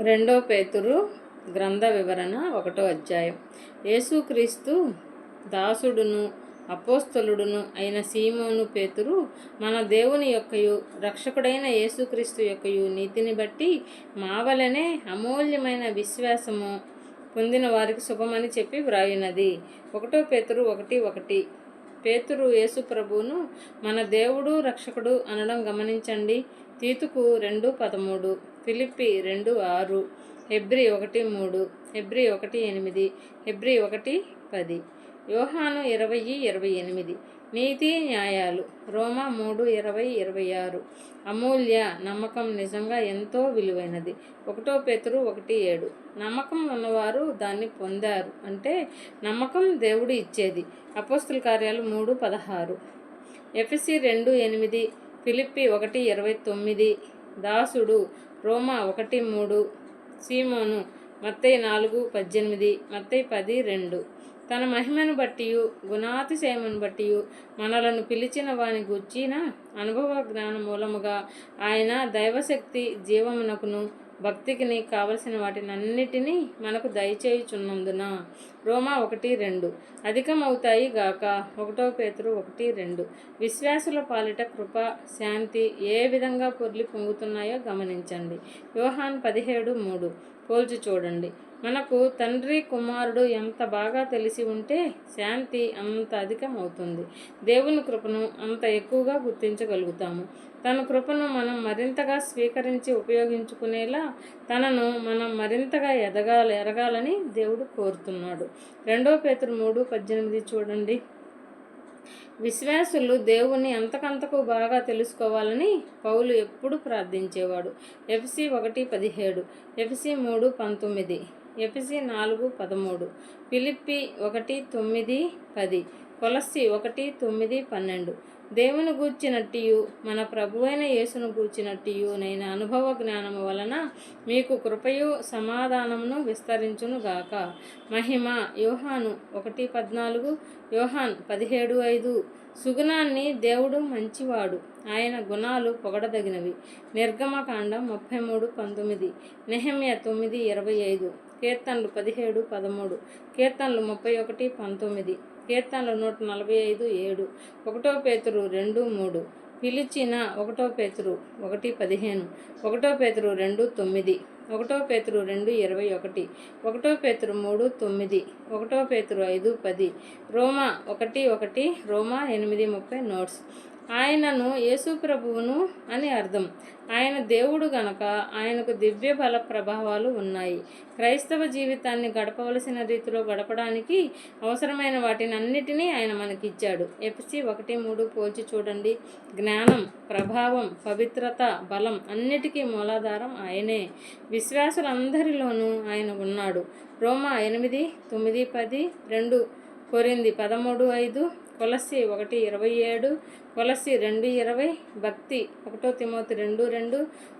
రెండో పేతురు గ్రంథ వివరణ 1వ అధ్యాయం. యేసుక్రీస్తు దాసుడును అపోస్తలుడును అయిన సీమోను పేతురు, మన దేవుని యొక్కయు రక్షకుడైన యేసుక్రీస్తు యొక్కయు నీతిని బట్టి మా వలనే అమూల్యమైన విశ్వాసము పొందిన వారికి శుభమని చెప్పి వ్రాయున్నది. 1 పేతురు 1:1. పేతురు యేసు ప్రభువును మన దేవుడు రక్షకుడు అనడం గమనించండి. తీతుకు 2:13, ఫిలిప్పి 2:6, హెబ్రీ 1:3, హెబ్రీ 1:8, హెబ్రీ 1:10, యోహాను 20:28. నీతి న్యాయాలు రోమా 3:20-26. అమూల్య నమ్మకం నిజంగా ఎంతో విలువైనది. 1 పేతురు 1:7. నమ్మకం ఉన్నవారు దాన్ని పొందారు అంటే నమ్మకం దేవుడు ఇచ్చేది. అపోస్తుల కార్యాలు 3:16, ఎఫెసీ 2:8, ఫిలిప్పి 1:29. దాసుడు రోమా 1:3. సీమోను మత్తయి 4:18, మత్తయి 10:2. తన మహిమను బట్టియు గుణాతిశయమును బట్టియు మనలను పిలిచిన వాని గూర్చిన అనుభవ జ్ఞాన మూలముగా ఆయన దైవశక్తి జీవమునకును భక్తికిని కావలసిన వాటినన్నిటినీ మనకు దయచేయుచున్నందున రోమా 1:2 అధికమవుతాయి గాక. 1 పేతురు 1:2. విశ్వాసుల పాలిట కృప శాంతి ఏ విధంగా పొర్లి పొంగుతున్నాయో గమనించండి. యోహాను 17:3 పోల్చి చూడండి. మనకు తండ్రి కుమారుడు ఎంత బాగా తెలిసి ఉంటే శాంతి అంత అధికమవుతుంది. దేవుని కృపను అంత ఎక్కువగా గుర్తించగలుగుతాము. తన కృపను మనం మరింతగా స్వీకరించి ఉపయోగించుకునేలా తనను మనం మరింతగా ఎరగాలని దేవుడు కోరుతున్నాడు. 2 పేతురు 3:18 చూడండి. విశ్వాసులు దేవుణ్ణి అంతకంతకు బాగా తెలుసుకోవాలని పౌలు ఎప్పుడు ప్రార్థించేవాడు. ఎఫెసీ 1:17, ఎఫెసీ 3:19, ఎఫెసీ 4:13, ఫిలిప్పి 1:9-10, కొలస్సీ 1:9-12. దేవుని గూర్చినట్టియు మన ప్రభువైన యేసును గూర్చినట్టియు నైన అనుభవ జ్ఞానము వలన మీకు కృపయు సమాధానమును విస్తరించును గాక. మహిమ యోహాను 1:14, యోహాన్ 17:5. సుగుణాన్ని దేవుడు మంచివాడు, ఆయన గుణాలు పొగడదగినవి. నిర్గమకాండం 33:19, నెహెమ్యా 9:25, కీర్తనలు 17:13, కీర్తనలు 31:19, కీర్తనలు 145:7, 1 పేతురు 2:3, పిలిచిన 1 పేతురు 1:15, 1 పేతురు 2:9, 1 పేతురు 2:21, 1 పేతురు 3:9, 1 పేతురు 5:10, రోమా 1:1, రోమా 8:30 నోట్స్. ఆయనను యేసు ప్రభువును అని అర్థం. ఆయన దేవుడు గనక ఆయనకు దివ్య బల ప్రభావాలు ఉన్నాయి. క్రైస్తవ జీవితాన్ని గడపవలసిన రీతిలో గడపడానికి అవసరమైన వాటిని అన్నిటినీ ఆయన మనకిచ్చాడు. ఎఫెసీ 1:3 పోల్చి చూడండి. జ్ఞానం, ప్రభావం, పవిత్రత, బలం అన్నిటికీ మూలాధారం ఆయనే. విశ్వాసులందరిలోనూ ఆయన ఉన్నాడు. రోమా 8:9-10, 2 కొరింథీ 13:5, కొలస్సీ 1:27, కొలస్సీ 2:20, భక్తి 1 Timothy 2:2,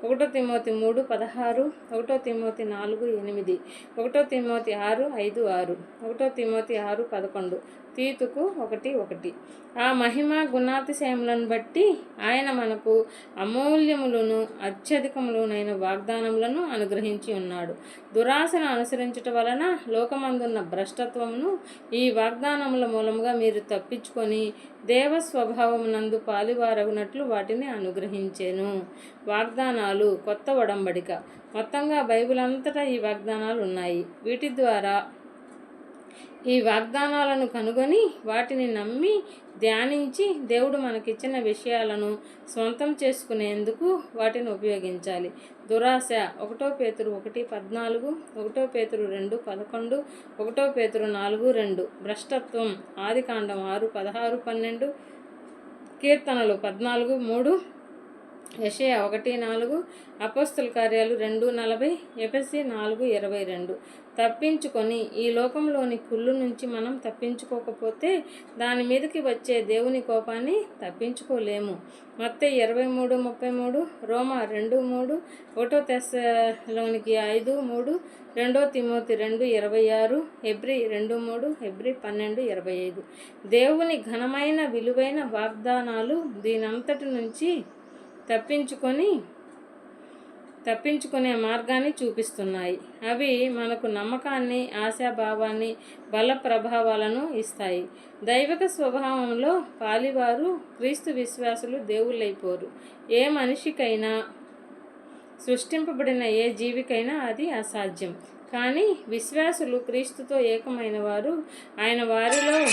1 Timothy 3:16, 1 Timothy 4:8, 1 Timothy 6:5-6, 1 Timothy 6:11, తీతుకు 1:1. ఆ మహిమ గుణాతిశయములను బట్టి ఆయన మనకు అమూల్యములను అత్యధికములైన వాగ్దానములను అనుగ్రహించి ఉన్నాడు. దురాశను అనుసరించుట వలన లోకమందున్న భ్రష్టత్వమును ఈ వాగ్దానముల మూలముగా మీరు తప్పించుకొని దేవ స్వభావమునందు పాలివారగునట్లు వాటిని అనుగ్రహించెను. వాగ్దానాలు కొత్త ఒడంబడిక. మొత్తంగా బైబిల్ అంతటా ఈ వాగ్దానాలు ఉన్నాయి. వీటి ద్వారా ఈ వాగ్దానాలను కనుగొని వాటిని నమ్మి ధ్యానించి దేవుడు మనకిచ్చిన విషయాలను స్వంతం చేసుకునేందుకు వాటిని ఉపయోగించాలి. దురాశ 1 పేతురు 1:14, 1 పేతురు 2:11, 1 పేతురు 4:2. భ్రష్టత్వం ఆదికాండం 6:16-12, కీర్తనలు 14:3, యెషయా 1:4, అపోస్తల కార్యాలు 2:40, ఎఫెసీ 4:22. తప్పించుకొని ఈ లోకంలోని కుళ్ళు నుంచి మనం తప్పించుకోకపోతే దాని మీదకి వచ్చే దేవుని కోపాన్ని తప్పించుకోలేము. మత్తయి 23:33, రోమా 2:3, 1 తెస్సలోనికీ 5:3, 2 తిమోతి 2:26, హెబ్రీ 2:3, హెబ్రీ 12:25. దేవుని ఘనమైన విలువైన వాగ్దానాలు దీనంతటి నుంచి తప్పించుకొని తప్పించుకునే మార్గాన్ని చూపిస్తున్నాయి. అవి మనకు నమ్మకాన్ని, ఆశాభావాన్ని, బల ప్రభావాలను ఇస్తాయి. దైవిక స్వభావంలో పాలివారు క్రీస్తు విశ్వాసులు దేవుళ్ళైపోరు. ఏ మనిషికైనా, సృష్టింపబడిన ఏ జీవికైనా అది అసాధ్యం. కానీ విశ్వాసులు, క్రీస్తుతో ఏకమైన వారు, ఆయన వారిలో